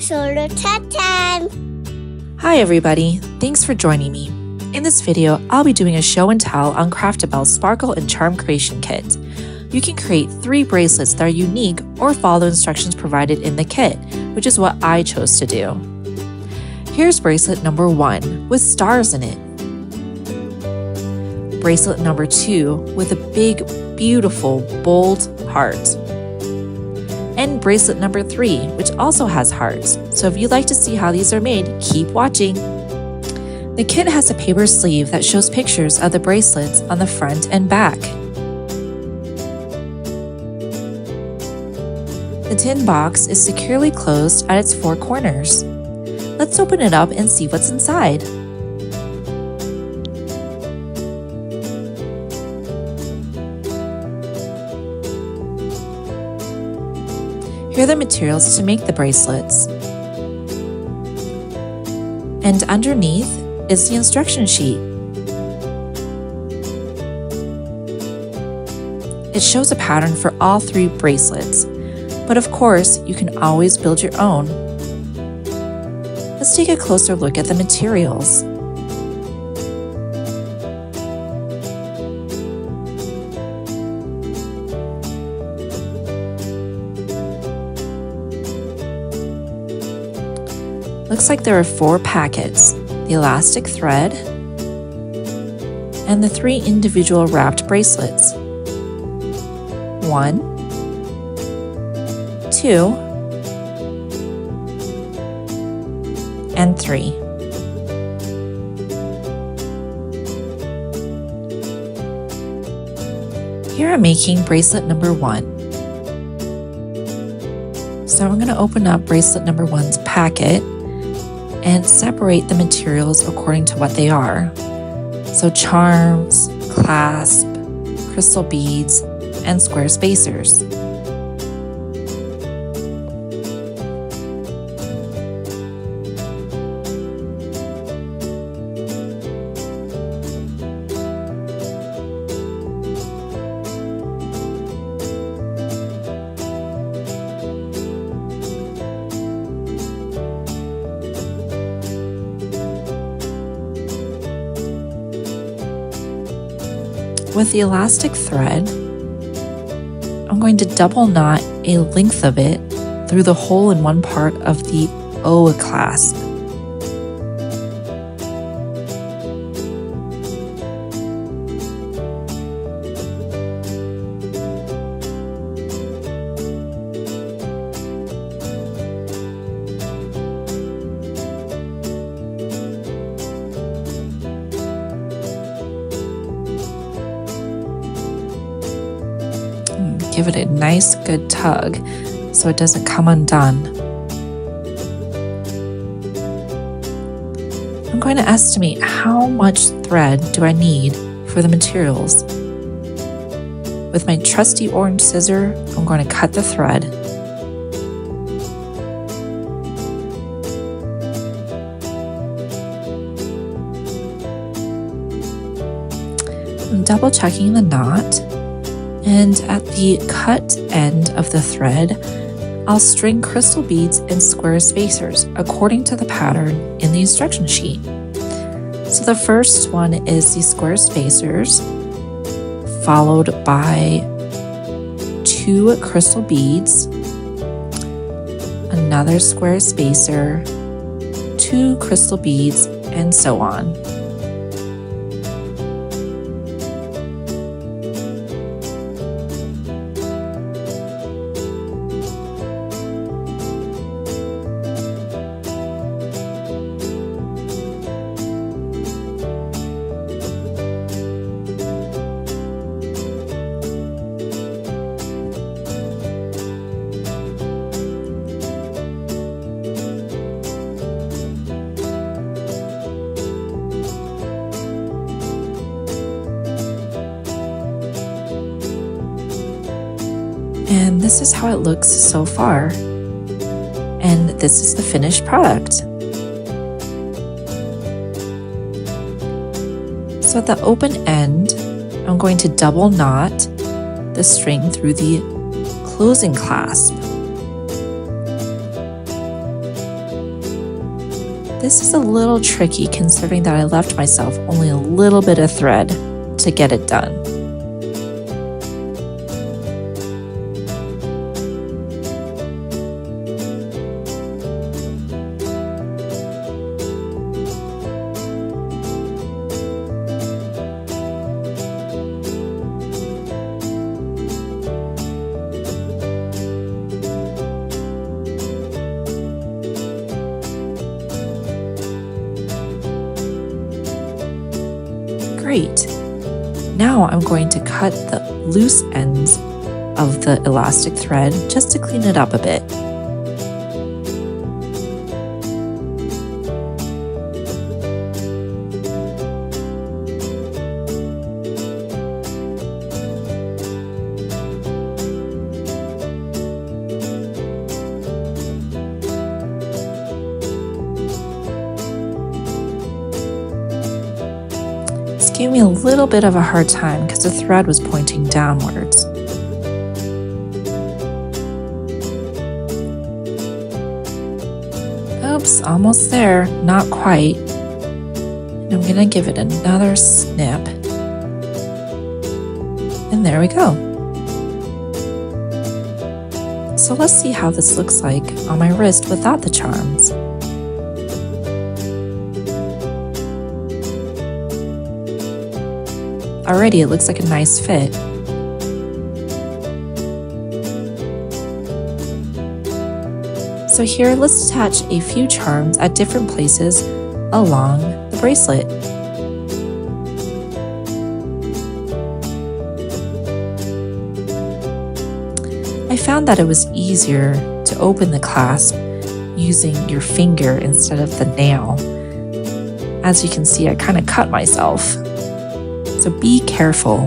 shoulder tap time. Hi everybody, thanks for joining me. In this video, I'll be doing a show and tell on Craftabelle's Sparkle and Charm Creation Kit. You can create 3 bracelets that are unique or follow the instructions provided in the kit, which is what I chose to do. Here's bracelet number 1 with stars in it. Bracelet number 2 with a big, beautiful, bold heart. And bracelet number 3, which also has hearts. So if you'd like to see how these are made, keep watching. The kit has a paper sleeve that shows pictures of the bracelets on the front and back. The tin box is securely closed at its 4 corners. Let's open it up and see what's inside. Here are the materials to make the bracelets. And underneath is the instruction sheet. It shows a pattern for all 3 bracelets, but of course, you can always build your own. Let's take a closer look at the materials. Looks like there are 4 packets, the elastic thread, and the 3 individual wrapped bracelets. 1, 2, and 3. Here I'm making bracelet number 1. So I'm going to open up bracelet number 1's packet and separate the materials according to what they are. So charms, clasp, crystal beads, and square spacers. With the elastic thread, I'm going to double knot a length of it through the hole in one part of the O clasp. Give it a nice good tug so it doesn't come undone. I'm going to estimate how much thread do I need for the materials. With my trusty orange scissor, I'm going to cut the thread. I'm double checking the knot. And at the cut end of the thread, I'll string crystal beads and square spacers according to the pattern in the instruction sheet. So the first one is the square spacers, followed by 2 crystal beads, another square spacer, 2 crystal beads, and so on. And this is how it looks so far. And this is the finished product. So at the open end, I'm going to double knot the string through the closing clasp. This is a little tricky considering that I left myself only a little bit of thread to get it done. Great. Now I'm going to cut the loose ends of the elastic thread just to clean it up a bit. This gave me a little bit of a hard time because the thread was pointing downwards. Oops, almost there, not quite. And I'm gonna give it another snip. And there we go. So let's see how this looks like on my wrist without the charms. Already it looks like a nice fit. So here, let's attach a few charms at different places along the bracelet. I found that it was easier to open the clasp using your finger instead of the nail. As you can see, I kind of cut myself. So be careful.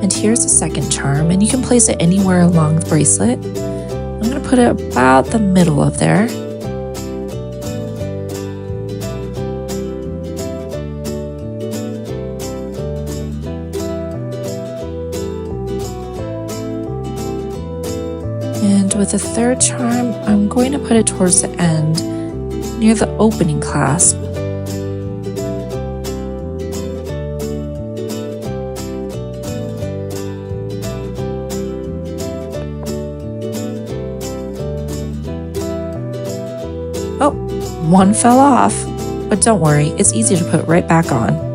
And here's the second charm, and you can place it anywhere along the bracelet. I'm going to put it about the middle of there. And with the third charm, I'm going to put it towards the end, near the opening clasp. Oh, one fell off, but don't worry, it's easy to put right back on.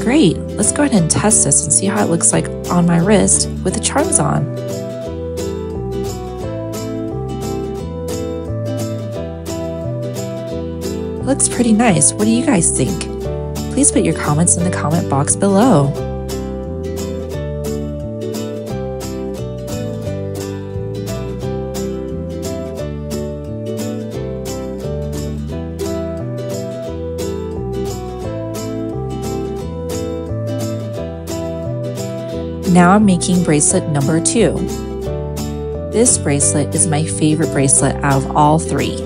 Great, let's go ahead and test this and see how it looks like on my wrist with the charms on. It looks pretty nice. What do you guys think? Please put your comments in the comment box below. Now I'm making bracelet number 2. This bracelet is my favorite bracelet out of all 3.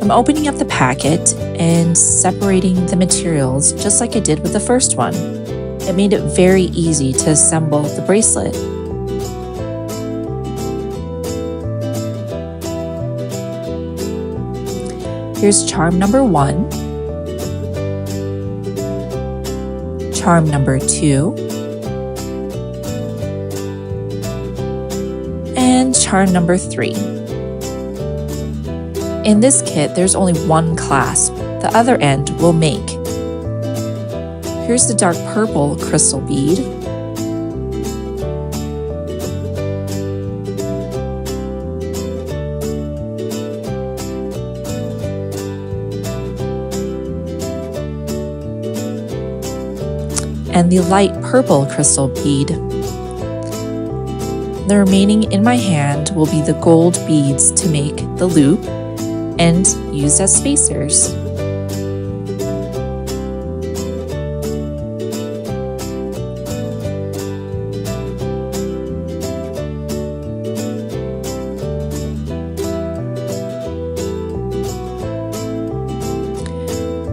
I'm opening up the packet and separating the materials just like I did with the first one. It made it very easy to assemble the bracelet. Here's charm number 1, charm number 2, and charm number 3. In this kit, there's only one clasp. The other end will make. Here's the dark purple crystal bead. And the light purple crystal bead. The remaining in my hand will be the gold beads to make the loop and used as spacers.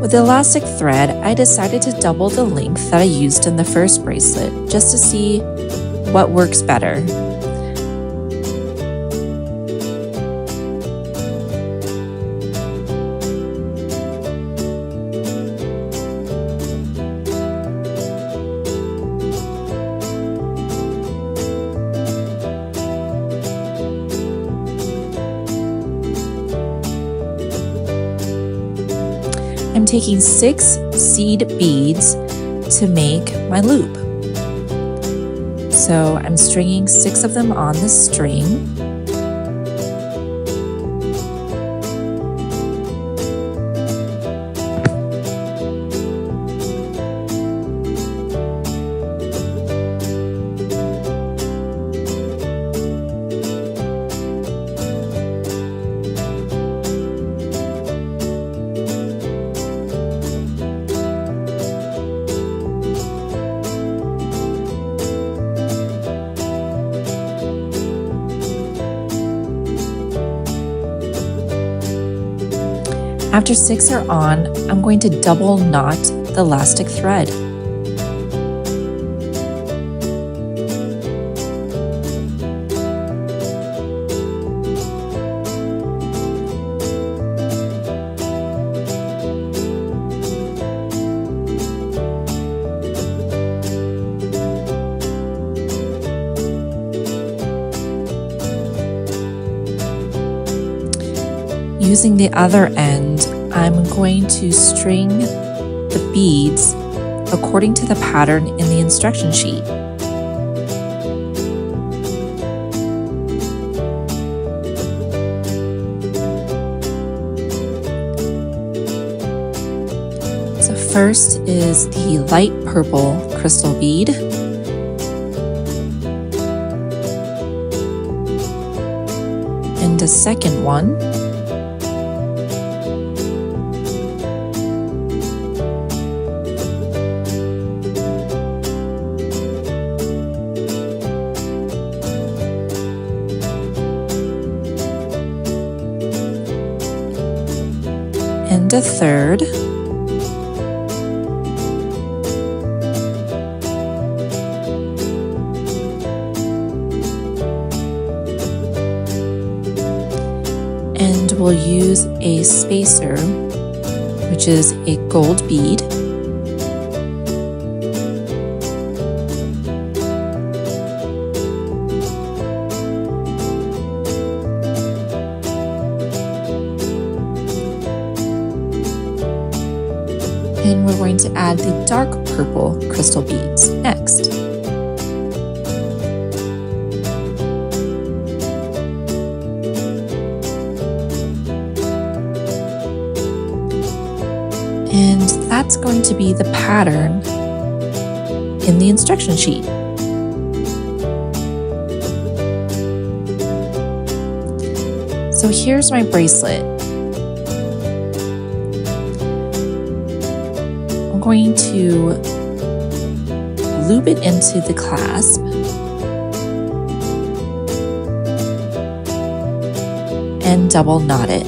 With the elastic thread, I decided to double the length that I used in the first bracelet just to see what works better. I'm taking 6 seed beads to make my loop. So I'm stringing 6 of them on the string. After 6 are on, I'm going to double knot the elastic thread. Using the other end, I'm going to string the beads according to the pattern in the instruction sheet. So first is the light purple crystal bead. And a second one. And a third. And we'll use a spacer, which is a gold bead. And we're going to add the dark purple crystal beads next. And that's going to be the pattern in the instruction sheet. So here's my bracelet. I'm going to loop it into the clasp and double knot it.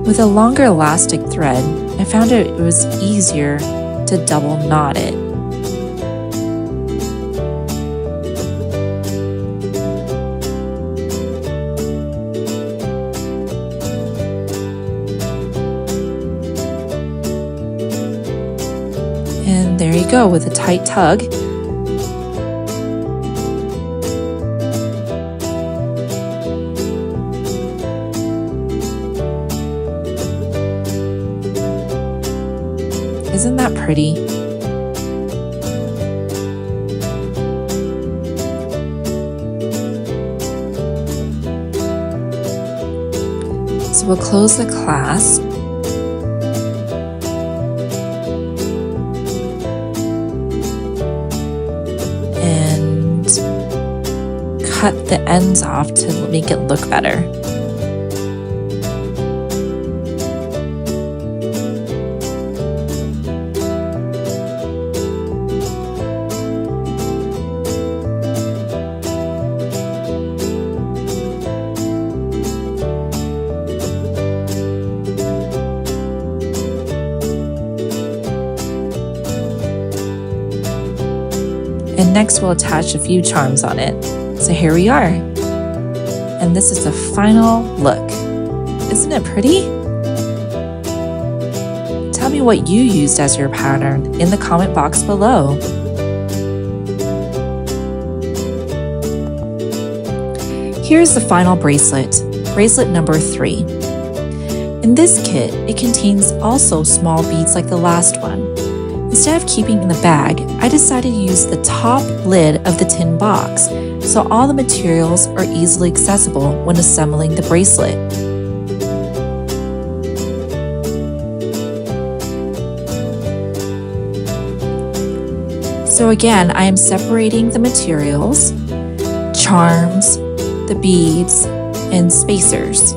With a longer elastic thread, I found it was easier to double knot it. And there you go with a tight tug. Isn't that pretty? So we'll close the clasp. And cut the ends off to make it look better. next we'll attach a few charms on it. So here we are. And this is the final look. Isn't it pretty? Tell me what you used as your pattern in the comment box below. Here's the final bracelet, bracelet number 3. In this kit, it contains also small beads like the last one. Instead of keeping in the bag, I decided to use the top lid of the tin box, so all the materials are easily accessible when assembling the bracelet. So again, I am separating the materials, charms, the beads, and spacers.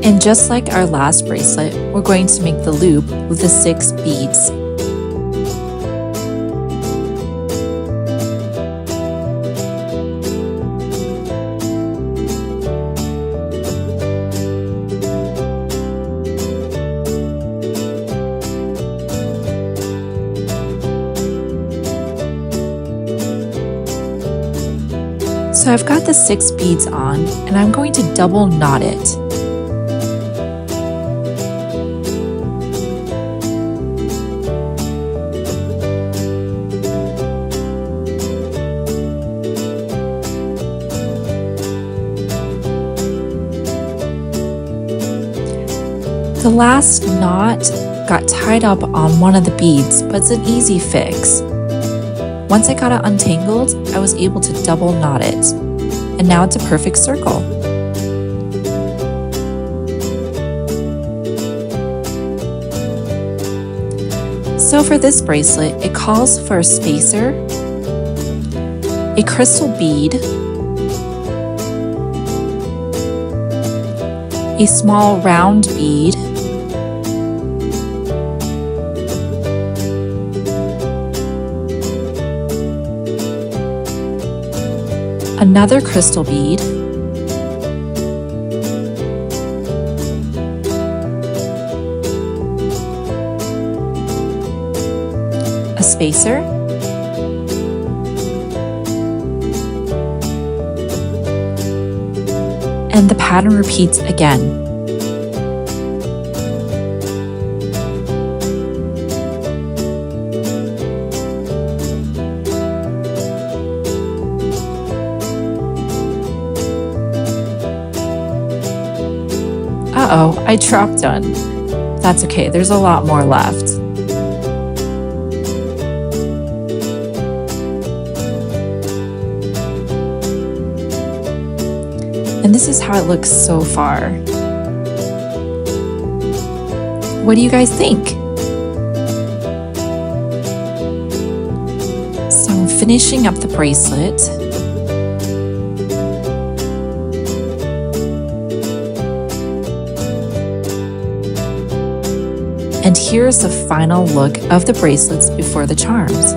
And just like our last bracelet, we're going to make the loop with the 6 beads. So I've got the 6 beads on, and I'm going to double knot it. The last knot got tied up on one of the beads, but it's an easy fix. Once I got it untangled, I was able to double knot it, and now it's a perfect circle. So for this bracelet, it calls for a spacer, a crystal bead, a small round bead, another crystal bead, a spacer, and the pattern repeats again. Uh-oh, I dropped one. That's okay, there's a lot more left. And this is how it looks so far. What do you guys think? So I'm finishing up the bracelet. And here's the final look of the bracelets before the charms.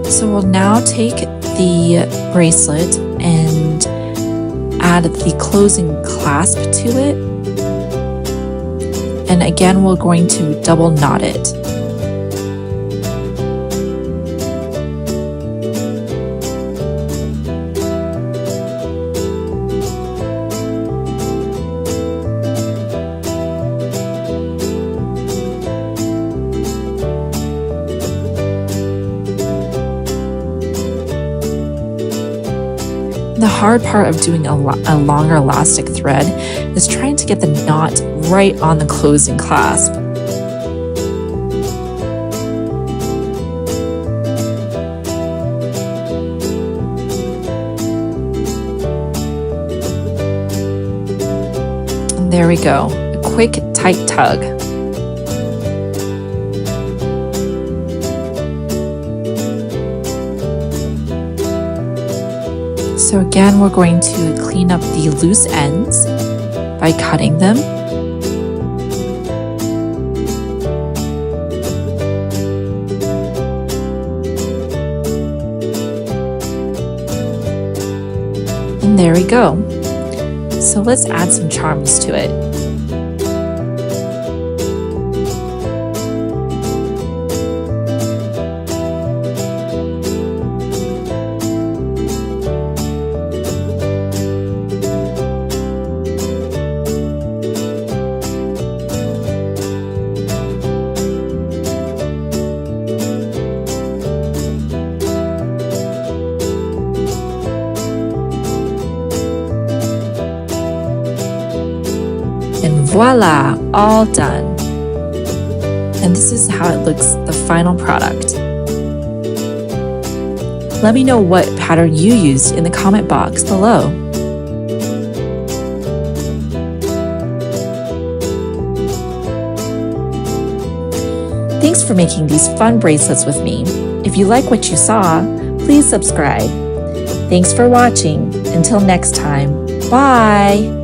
So we'll now take the bracelet and add the closing clasp to it. And again, we're going to double knot it. The hard part of doing a longer elastic thread is trying to get the knot right on the closing clasp. And there we go, a quick tight tug. So again, we're going to clean up the loose ends by cutting them. And there we go. So let's add some charms to it. And voila, all done. And this is how it looks, the final product. Let me know what pattern you used in the comment box below. Thanks for making these fun bracelets with me. If you like what you saw, please subscribe. Thanks for watching. Until next time, bye!